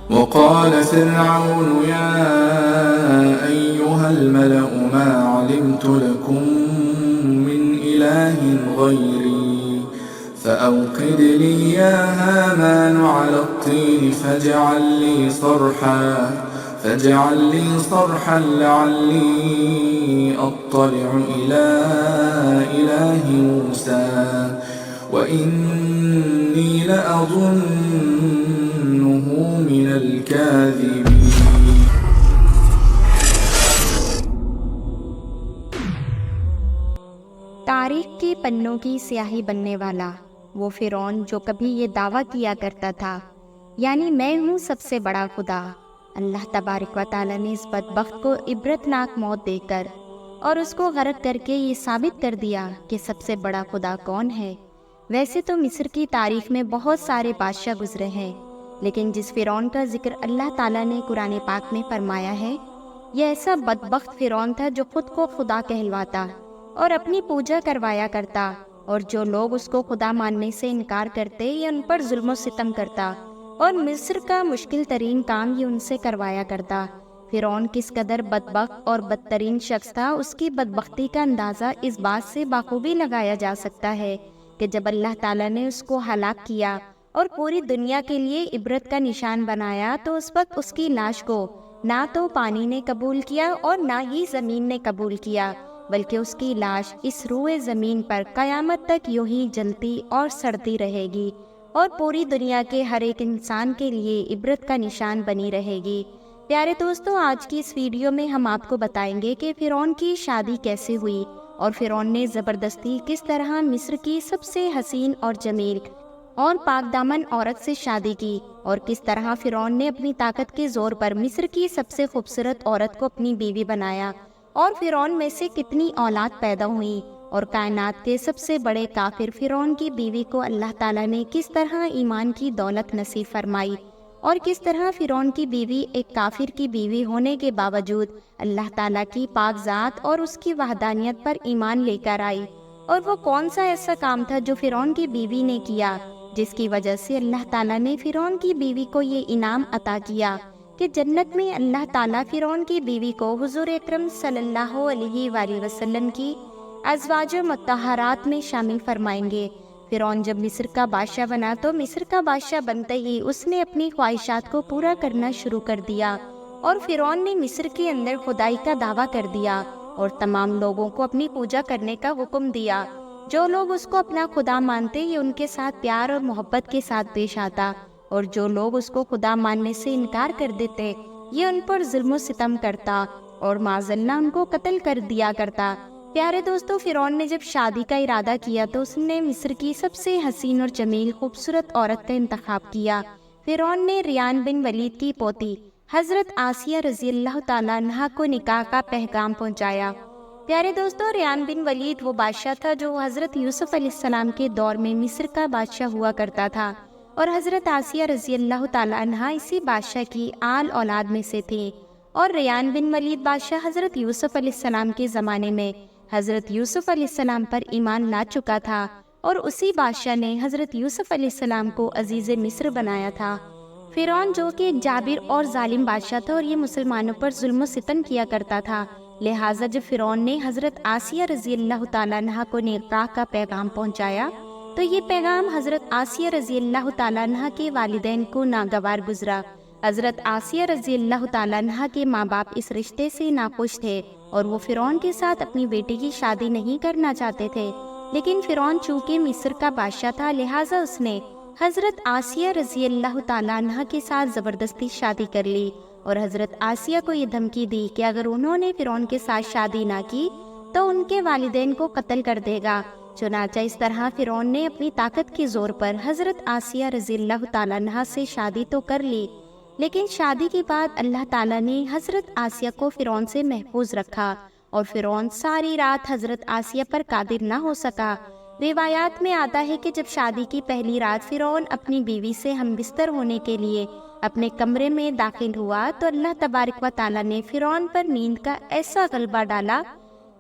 وقال فرعون يا أيها الملأ ما علمت لكم من إله غيري فأوقد لي يا هامان على الطين فاجعل لي صرحا لعلي أطلع إلى إله موسى وإني لأظنه من الكاذبين. تاریخ کے پنوں کی سیاہی بننے والا وہ فرعون جو کبھی یہ دعویٰ کیا کرتا تھا یعنی میں ہوں سب سے بڑا خدا، اللہ تبارک و تعالیٰ نے اس بدبخت کو عبرتناک موت دے کر اور اس کو غرق کر کے یہ ثابت کر دیا کہ سب سے بڑا خدا کون ہے۔ ویسے تو مصر کی تاریخ میں بہت سارے بادشاہ گزرے ہیں، لیکن جس فرعون کا ذکر اللہ تعالیٰ نے قرآن پاک میں فرمایا ہے، یہ ایسا بدبخت فرعون تھا جو خود کو خدا کہلواتا اور اپنی پوجا کروایا کرتا، اور جو لوگ اس کو خدا ماننے سے انکار کرتے یہ ان پر ظلم و ستم کرتا، اور مصر کا مشکل ترین کام یہ ان سے کروایا کرتا۔ فرعون کس قدر بدبخت اور بدترین شخص تھا، اس کی بدبختی کا اندازہ اس بات سے بخوبی لگایا جا سکتا ہے کہ جب اللہ تعالیٰ نے اس کو ہلاک کیا اور پوری دنیا کے لیے عبرت کا نشان بنایا تو اس وقت اس کی لاش کو نہ تو پانی نے قبول کیا اور نہ ہی زمین نے قبول کیا، بلکہ اس کی لاش اس روئے زمین پر قیامت تک یوں ہی جلتی اور سڑتی رہے گی اور پوری دنیا کے ہر ایک انسان کے لیے عبرت کا نشان بنی رہے گی۔ پیارے دوستو، آج کی اس ویڈیو میں ہم آپ کو بتائیں گے کہ فرعون کی شادی کیسے ہوئی اور فرعون نے زبردستی کس طرح مصر کی سب سے حسین اور جمیل اور پاک دامن عورت سے شادی کی، اور کس طرح فرعون نے اپنی طاقت کے زور پر مصر کی سب سے خوبصورت عورت کو اپنی بیوی بنایا، اور فرعون میں سے کتنی اولاد پیدا ہوئی، اور کائنات کے سب سے بڑے کافر فرعون کی بیوی کو اللہ تعالیٰ نے کس طرح ایمان کی دولت نصیب فرمائی، اور کس طرح فرعون کی بیوی ایک کافر کی بیوی ہونے کے باوجود اللہ تعالیٰ کی پاک ذات اور اس کی وحدانیت پر ایمان لے کر آئی، اور وہ کون سا ایسا کام تھا جو فرعون کی بیوی نے کیا جس کی وجہ سے اللہ تعالیٰ نے فرعون کی بیوی کو یہ انعام عطا کیا کہ جنت میں اللہ تعالیٰ فرعون کی بیوی کو حضور اکرم صلی اللہ علیہ وآلہ وسلم کی ازواج مطہرات میں شامل فرمائیں گے۔ فرعون جب مصر کا بادشاہ بنا تو مصر کا بادشاہ بنتے ہی اس نے اپنی خواہشات کو پورا کرنا شروع کر دیا، اور فرعون نے مصر کے اندر خدائی کا دعویٰ کر دیا اور تمام لوگوں کو اپنی پوجا کرنے کا حکم دیا۔ جو لوگ اس کو اپنا خدا مانتے یہ ان کے ساتھ پیار اور محبت کے ساتھ پیش آتا، اور جو لوگ اس کو خدا ماننے سے انکار کر دیتے یہ ان پر ظلم و ستم کرتا اور معاذاللہ ان کو قتل کر دیا کرتا۔ پیارے دوستو، فرعون نے جب شادی کا ارادہ کیا تو اس نے مصر کی سب سے حسین اور جمیل خوبصورت عورت کا انتخاب کیا۔ فرعون نے ریان بن ولید کی پوتی حضرت آسیہ رضی اللہ تعالیٰ عنہا کو نکاح کا پیغام پہنچایا۔ پیارے دوستو، ریان بن ولید وہ بادشاہ تھا جو حضرت یوسف علیہ السلام کے دور میں مصر کا بادشاہ ہوا کرتا تھا، اور حضرت آسیہ رضی اللہ تعالیٰ عنہا اسی بادشاہ کی آل اولاد میں سے تھی، اور ریان بن ولید بادشاہ حضرت یوسف علیہ السلام کے زمانے میں حضرت یوسف علیہ السلام پر ایمان لا چکا تھا، اور اسی بادشاہ نے حضرت یوسف علیہ السلام کو عزیز مصر بنایا تھا۔ فرعون جو کہ ایک جابر اور ظالم بادشاہ تھا اور یہ مسلمانوں پر ظلم و ستم کیا کرتا تھا، لہٰذا جب فرعون نے حضرت آسیہ رضی اللہ تعالیٰ عنہا کو نکاح کا پیغام پہنچایا تو یہ پیغام حضرت آسیہ رضی اللہ تعالیٰ عنہا کے والدین کو ناگوار گزرا۔ حضرت آسیہ رضی اللہ تعالیٰ عنہا کے ماں باپ اس رشتے سے ناخوش تھے اور وہ فرعون کے ساتھ اپنی بیٹی کی شادی نہیں کرنا چاہتے تھے، لیکن فرعون چونکہ مصر کا بادشاہ تھا لہٰذا اس نے حضرت آسیہ رضی اللہ تعالیٰ عنہا کے ساتھ زبردستی شادی کر لی، اور حضرت آسیہ کو یہ دھمکی دی کہ اگر انہوں نے فرعون کے ساتھ شادی نہ کی تو ان کے والدین کو قتل کر دے گا۔ چنانچہ اس طرح فرعون نے اپنی طاقت کے زور پر حضرت آسیہ رضی اللہ تعالیٰ عنہا سے شادی تو کر لی، لیکن شادی کے بعد اللہ تعالیٰ نے حضرت آسیہ کو فرعون سے محفوظ رکھا، اور فرعون ساری رات حضرت آسیہ پر قادر نہ ہو سکا۔ روایات میں آتا ہے کہ جب شادی کی پہلی رات فرعون اپنی بیوی سے ہم بستر ہونے کے لیے اپنے کمرے میں داخل ہوا تو اللہ تبارک و تعالیٰ نے فرعون پر نیند کا ایسا غلبہ ڈالا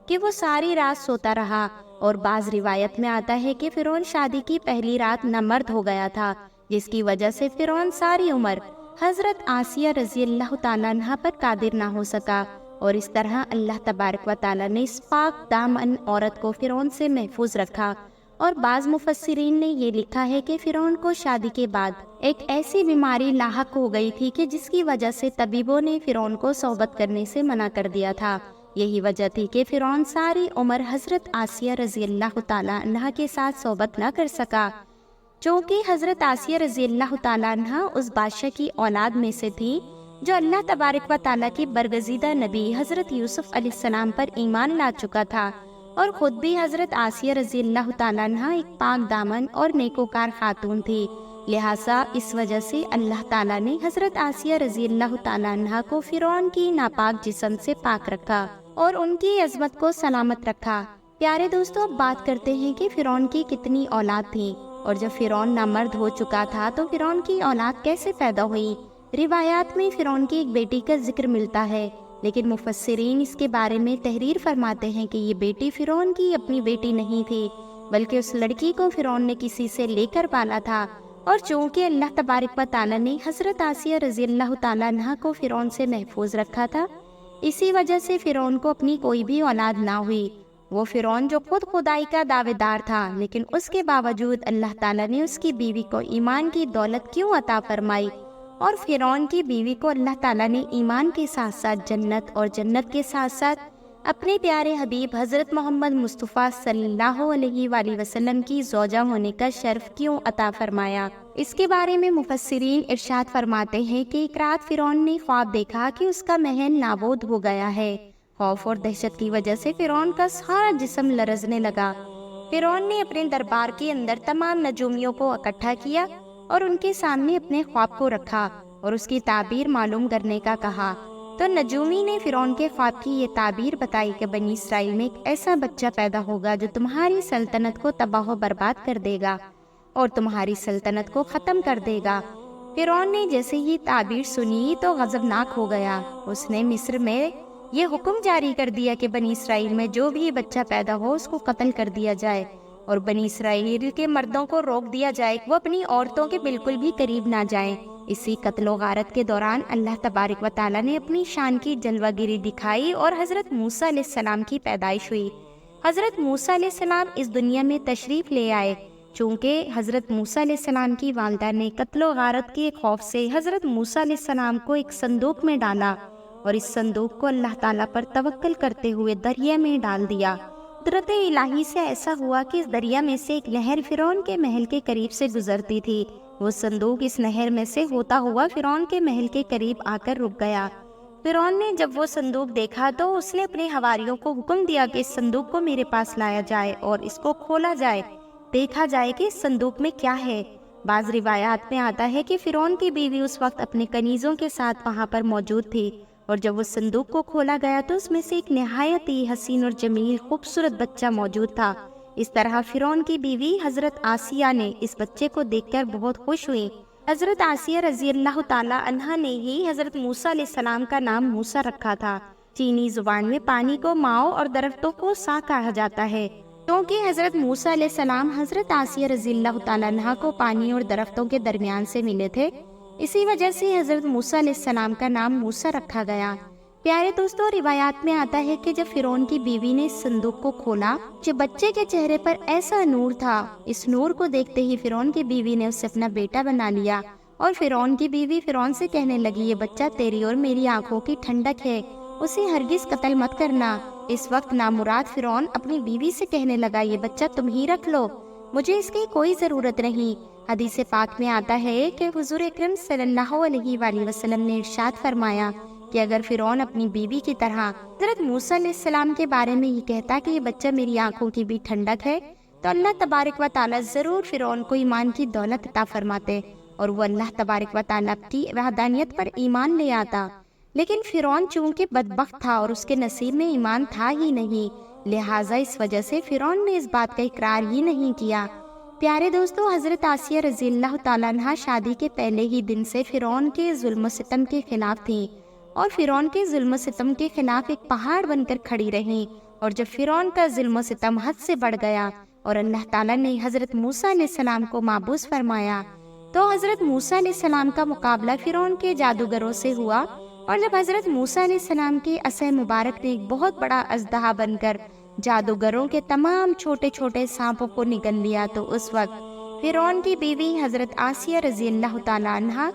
کہ وہ ساری رات سوتا رہا، اور بعض روایت میں آتا ہے کہ فرعون شادی کی پہلی رات نامرد ہو گیا تھا، جس کی وجہ سے فرعون ساری عمر حضرت آسیہ رضی اللہ تعالیٰ عنہ پر قادر نہ ہو سکا، اور اس طرح اللہ تبارک و تعالیٰ نے اس پاک دامن عورت کو فرعون سے محفوظ رکھا۔ اور بعض مفسرین نے یہ لکھا ہے کہ فرعون کو شادی کے بعد ایک ایسی بیماری لاحق ہو گئی تھی کہ جس کی وجہ سے طبیبوں نے فرعون کو صحبت کرنے سے منع کر دیا تھا۔ یہی وجہ تھی کہ فرعون ساری عمر حضرت آسیہ رضی اللہ تعالیٰ عنہ کے ساتھ صحبت نہ کر سکا، چونکہ حضرت آسیہ رضی اللہ تعالیٰ عنہ اس بادشاہ کی اولاد میں سے تھی جو اللہ تبارک و تعالیٰ کی برگزیدہ نبی حضرت یوسف علیہ السلام پر ایمان لا چکا تھا، اور خود بھی حضرت آسیہ رضی اللہ تعالیٰ عنہ ایک پاک دامن اور نیکوکار خاتون تھی۔ لہٰذا اس وجہ سے اللہ تعالیٰ نے حضرت آسیہ رضی اللہ تعالیٰ عنہ کو فرعون کی ناپاک جسم سے پاک رکھا اور ان کی عظمت کو سلامت رکھا۔ پیارے دوستو، اب بات کرتے ہیں کہ فرعون کی کتنی اولاد تھی، اور جب فرعون نامرد ہو چکا تھا تو فرعون کی اولاد کیسے پیدا ہوئی؟ روایات میں فرعون کی ایک بیٹی کا ذکر ملتا ہے، لیکن مفسرین اس کے بارے میں تحریر فرماتے ہیں کہ یہ بیٹی فرعون کی اپنی بیٹی نہیں تھی، بلکہ اس لڑکی کو فرعون نے کسی سے لے کر پالا تھا۔ اور چونکہ اللہ تبارک و تعالیٰ نے حضرت آسیہ رضی اللہ تعالیٰ عنہ کو فرعون سے محفوظ رکھا تھا، اسی وجہ سے فرعون کو اپنی کوئی بھی اولاد نہ ہوئی۔ وہ فرعون جو خود خدائی کا دعوے دار تھا، لیکن اس کے باوجود اللہ تعالیٰ نے اس کی بیوی کو ایمان کی دولت کیوں عطا فرمائی؟ اور فرعون کی بیوی کو اللہ تعالیٰ نے ایمان کے ساتھ ساتھ جنت، اور جنت کے ساتھ ساتھ اپنے پیارے حبیب حضرت محمد مصطفیٰ صلی اللہ علیہ وآلہ وسلم کی زوجہ ہونے کا شرف کیوں عطا فرمایا؟ اس کے بارے میں مفسرین ارشاد فرماتے ہیں کہ ایک رات فرعون نے خواب دیکھا کہ اس کا محل نابود ہو گیا ہے۔ خوف اور دہشت کی وجہ سے فرعون کا سارا جسم لرزنے لگا۔ فرعون نے اپنے دربار کے اندر تمام نجومیوں کو اکٹھا کیا اور ان کے سامنے اپنے خواب کو رکھا اور اس کی تعبیر معلوم کرنے کا کہا۔ تو نجومی نے فرعون کے خواب کی یہ تعبیر بتائی کہ بنی اسرائیل میں ایک ایسا بچہ پیدا ہوگا جو تمہاری سلطنت کو تباہ و برباد کر دے گا اور تمہاری سلطنت کو ختم کر دے گا۔ فرعون نے جیسے ہی تعبیر سنی تو غضبناک ہو گیا۔ اس نے مصر میں یہ حکم جاری کر دیا کہ بنی اسرائیل میں جو بھی بچہ پیدا ہو اس کو قتل کر دیا جائے، اور بنی اسرائیل کے مردوں کو روک دیا جائے وہ اپنی عورتوں کے بالکل بھی قریب نہ جائیں۔ اسی قتل و غارت کے دوران اللہ تبارک و تعالیٰ نے اپنی شان کی جلوہ گری دکھائی اور حضرت موسیٰ علیہ السلام کی پیدائش ہوئی۔ حضرت موسیٰ علیہ السلام اس دنیا میں تشریف لے آئے۔ چونکہ حضرت موسیٰ علیہ السلام کی والدہ نے قتل و غارت کے خوف سے حضرت موسیٰ علیہ السلام کو ایک صندوق میں ڈالا، اور اس صندوق کو اللہ تعالیٰ پر توکل کرتے ہوئے دریا میں ڈال دیا۔ قدرت الہی سے ایسا ہوا کہ اس دریا میں سے ایک نہر فرعون کے محل کے قریب سے گزرتی تھی۔ وہ صندوق اس نہر میں سے ہوتا ہوا فرعون کے محل کے قریب آ کر رک گیا۔ فرعون نے جب وہ صندوق دیکھا تو اس نے اپنے حواریوں کو حکم دیا کہ اس صندوق کو میرے پاس لایا جائے اور اس کو کھولا جائے، دیکھا جائے کہ اس صندوق میں کیا ہے۔ بعض روایات میں آتا ہے کہ فرعون کی بیوی اس وقت اپنے کنیزوں کے ساتھ وہاں پر موجود تھی، اور جب وہ صندوق کو کھولا گیا تو اس میں سے ایک نہایت ہی حسین اور جمیل خوبصورت بچہ موجود تھا۔ اس طرح فرعون کی بیوی حضرت آسیہ نے اس بچے کو دیکھ کر بہت خوش ہوئی۔ حضرت آسیہ رضی اللہ تعالیٰ عنہا نے ہی حضرت موسیٰ علیہ السلام کا نام موسیٰ رکھا تھا۔ چینی زبان میں پانی کو ماؤ اور درختوں کو سا کہا جاتا ہے، کیونکہ حضرت موسیٰ علیہ السلام حضرت آسیہ رضی اللہ تعالیٰ عنہا کو پانی اور درختوں کے درمیان سے ملے تھے، اسی وجہ سے حضرت موسیٰ علیہ السلام کا نام موسیٰ رکھا گیا۔ پیارے دوستو، روایات میں آتا ہے کہ جب فرعون کی بیوی نے اس صندوق کو کھولا کہ بچے کے چہرے پر ایسا نور تھا، اس نور کو دیکھتے ہی فرعون کی بیوی نے اسے اپنا بیٹا بنا لیا، اور فرعون کی بیوی فرعون سے کہنے لگی، یہ بچہ تیری اور میری آنکھوں کی ٹھنڈک ہے، اسے ہرگز قتل مت کرنا۔ اس وقت نامراد فرعون اپنی بیوی سے کہنے لگا، یہ بچہ تم ہی رکھ لو، مجھے اس کی کوئی ضرورت نہیں۔ حدیث پاک میں آتا ہے کہ حضور اکرم صلی اللہ علیہ وآلہ وسلم نے ارشاد فرمایا کہ اگر فرعون اپنی بیوی کی طرح حضرت موسیٰ علیہ السلام کے بارے میں یہ کہتا کہ یہ بچہ میری آنکھوں کی بھی ٹھنڈک ہے، تو اللہ تبارک و تعالیٰ ضرور فرعون کو ایمان کی دولت عطا فرماتے، اور وہ اللہ تبارک و تعالیٰ کی وحدانیت پر ایمان لے آتا۔ لیکن فرعون چونکہ بدبخت تھا اور اس کے نصیب میں ایمان تھا ہی نہیں، لہٰذا اس وجہ سے فرعون نے اس بات کا اقرار ہی نہیں کیا۔ پیارے دوستو، حضرت آسیہ رضی اللہ تعالیٰ عنہ شادی کے پہلے ہی دن سے فرعون کے ظلم و ستم کے خلاف تھیں، اور فرعون کے ظلم و ستم کے خلاف ایک پہاڑ بن کر کھڑی رہیں۔ اور جب فرعون کا ظلم و ستم حد سے بڑھ گیا اور اللہ تعالیٰ نے حضرت موسیٰ علیہ السلام کو مابعوث فرمایا، تو حضرت موسیٰ علیہ السلام کا مقابلہ فرعون کے جادوگروں سے ہوا، اور جب حضرت موسیٰ علیہ السلام کی عصا مبارک نے ایک بہت بڑا اژدہا بن کر جادوگروں کے تمام چھوٹے چھوٹے سانپوں کو نگل لیا، تو اس وقت فرعون کی بیوی حضرت آسیہ رضی اللہ تعالیٰ عنہ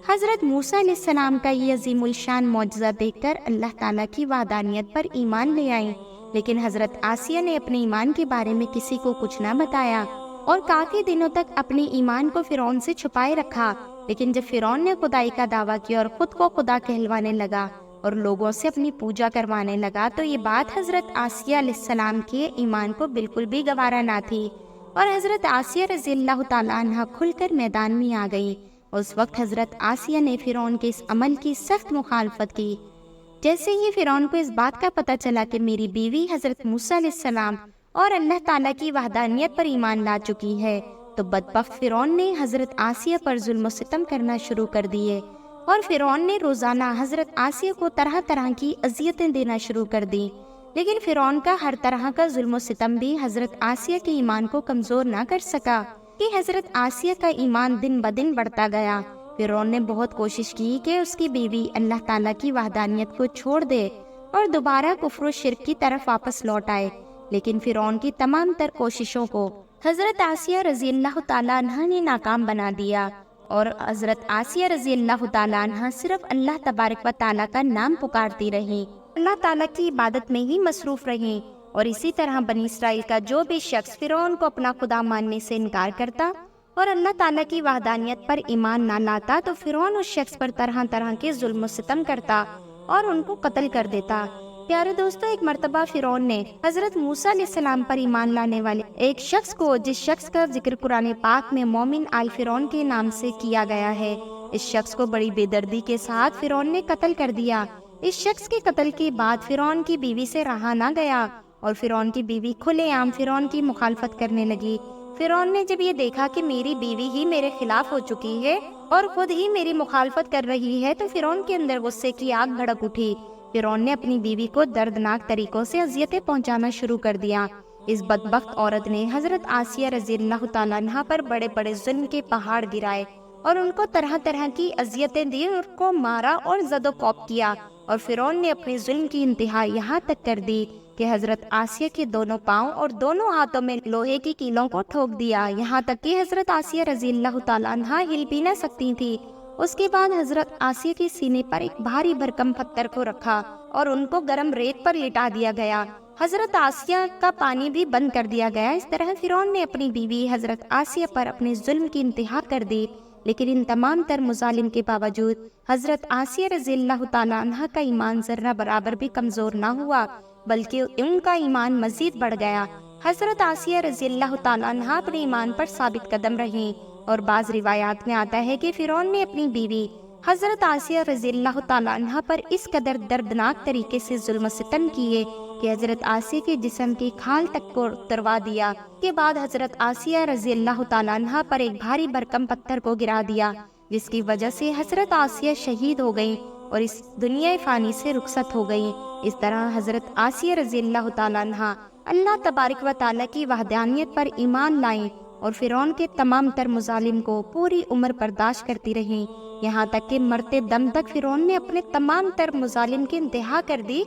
حضرت موسیٰ علیہ السلام کا یہ عظیم الشان معجزہ دیکھ کر اللہ تعالیٰ کی وحدانیت پر ایمان لے آئیں، لیکن حضرت آسیہ نے اپنے ایمان کے بارے میں کسی کو کچھ نہ بتایا اور کافی دنوں تک اپنے ایمان کو فرعون سے چھپائے رکھا۔ لیکن جب فرعون نے خدائی کا دعویٰ کیا اور خود کو خدا کہلوانے لگا اور لوگوں سے اپنی پوجا کروانے لگا، تو یہ بات حضرت آسیہ علیہ السلام کے ایمان کو بالکل بھی گوارا نہ تھی، اور حضرت آسیہ رضی اللہ تعالیٰ عنہ کھل کر میدان میں آ گئی۔ اس وقت حضرت آسیہ نے فرعون کے اس عمل کی سخت مخالفت کی۔ جیسے ہی فرعون کو اس بات کا پتہ چلا کہ میری بیوی حضرت موسیٰ علیہ السلام اور اللہ تعالیٰ کی وحدانیت پر ایمان لا چکی ہے، تو بدبخت فرعون نے حضرت آسیہ پر ظلم و ستم کرنا شروع کر دیے، اور فرعون نے روزانہ حضرت آسیہ کو طرح طرح کی اذیتیں دینا شروع کر دی۔ لیکن فرعون کا ہر طرح کا ظلم و ستم بھی حضرت آسیہ کے ایمان کو کمزور نہ کر سکا، کہ حضرت آسیہ کا ایمان دن بدن بڑھتا گیا۔ فرعون نے بہت کوشش کی کہ اس کی بیوی اللہ تعالیٰ کی وحدانیت کو چھوڑ دے اور دوبارہ کفر و شرک کی طرف واپس لوٹ آئے، لیکن فرعون کی تمام تر کوششوں کو حضرت آسیہ رضی اللہ تعالیٰ عنہ نے ناکام بنا دیا، اور حضرت آسیہ رضی اللہ تعالیٰ عنہ صرف اللہ تبارک و تعالیٰ کا نام پکارتی رہیں، اللہ تعالیٰ کی عبادت میں ہی مصروف رہیں۔ اور اسی طرح بنی اسرائیل کا جو بھی شخص فرعون کو اپنا خدا ماننے سے انکار کرتا اور اللہ تعالیٰ کی وحدانیت پر ایمان نہ لاتا، تو فرعون اس شخص پر طرح طرح کے ظلم و ستم کرتا اور ان کو قتل کر دیتا۔ پیارے دوستو، ایک مرتبہ فرعون نے حضرت موسیٰ علیہ السلام پر ایمان لانے والے ایک شخص کو، جس شخص کا ذکر قرآن پاک میں مومن آل فرعون کے نام سے کیا گیا ہے، اس شخص کو بڑی بے دردی کے ساتھ فرعون نے قتل کر دیا۔ اس شخص کے قتل کے بعد فرعون کی بیوی سے رہا نہ گیا، اور فرعون کی بیوی کھلے عام فرعون کی مخالفت کرنے لگی۔ فرعون نے جب یہ دیکھا کہ میری بیوی ہی میرے خلاف ہو چکی ہے اور خود ہی میری مخالفت کر رہی ہے، تو فرعون کے اندر غصے کی آگ بھڑک اٹھی۔ فرعون نے اپنی بیوی کو دردناک طریقوں سے اذیتیں پہنچانا شروع کر دیا۔ اس بدبخت عورت نے حضرت آسیہ رضی اللہ تعالیٰ عنہ پر بڑے بڑے ظلم کے پہاڑ گرائے اور ان کو طرح طرح کی اذیتیں دی، ان کو مارا اور زد و کوب کیا، اور فرعون نے اپنے ظلم کی انتہا یہاں تک کر دی کہ حضرت آسیہ کے دونوں پاؤں اور دونوں ہاتھوں میں لوہے کی کیلوں کو ٹھوک دیا، یہاں تک کہ حضرت آسیہ رضی اللہ تعالیٰ عنہ ہل بھی نہ سکتی تھی۔ اس کے بعد حضرت آسیہ کے سینے پر ایک بھاری بھرکم پتھر کو رکھا اور ان کو گرم ریت پر لٹا دیا گیا۔ حضرت آسیہ کا پانی بھی بند کر دیا گیا۔ اس طرح فرعون نے اپنی بیوی حضرت آسیہ پر اپنے ظلم کی انتہا کر دی، لیکن ان تمام تر مظالم کے باوجود حضرت آسیہ رضی اللہ تعالیٰ عنہ کا ایمان ذرہ برابر بھی کمزور نہ ہوا، بلکہ ان کا ایمان مزید بڑھ گیا۔ حضرت آسیہ رضی اللہ تعالیٰ عنہ اپنے ایمان پر ثابت قدم رہیں، اور بعض روایات میں آتا ہے کہ فرعون نے اپنی بیوی حضرت آسیہ رضی اللہ تعالیٰ عنہ پر اس قدر دردناک طریقے سے ظلم و ستم کیے کہ حضرت آسیہ کے جسم کی کھال تک کو اتروا دیا۔ کے بعد حضرت آسیہ رضی اللہ تعالیٰ عنہ پر ایک بھاری بھرکم پتھر کو گرا دیا، جس کی وجہ سے حضرت آسیہ شہید ہو گئی اور اس دنیا فانی سے رخصت ہو گئی۔ اس طرح حضرت آسیہ رضی اللہ تعالیٰ عنہ اللہ تبارک و تعالیٰ کی وحدانیت پر ایمان لائیں اور فرعون کے تمام تر مظالم کو پوری عمر برداشت کرتی رہیں، یہاں تک کہ مرتے دم تک فرعون نے اپنے تمام تر مظالم کی انتہا کر دی۔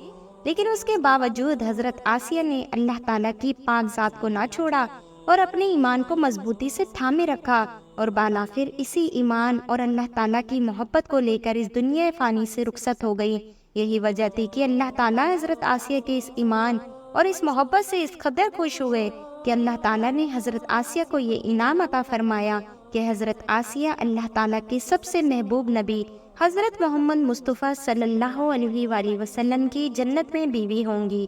لیکن اس کے باوجود حضرت آسیہ نے اللہ تعالیٰ کی پاک ذات کو نہ چھوڑا اور اپنے ایمان کو مضبوطی سے تھامے رکھا، اور بالآخر اسی ایمان اور اللہ تعالیٰ کی محبت کو لے کر اس دنیا فانی سے رخصت ہو گئی۔ یہی وجہ تھی کہ اللہ تعالیٰ حضرت آسیہ کے اس ایمان اور اس محبت سے اس قدر خوش ہوئے کہ اللہ تعالیٰ نے حضرت آسیہ کو یہ انعام عطا فرمایا کہ حضرت آسیہ اللہ تعالیٰ کی سب سے محبوب نبی حضرت محمد مصطفیٰ صلی اللہ علیہ وآلہ وسلم کی جنت میں بیوی ہوں گی۔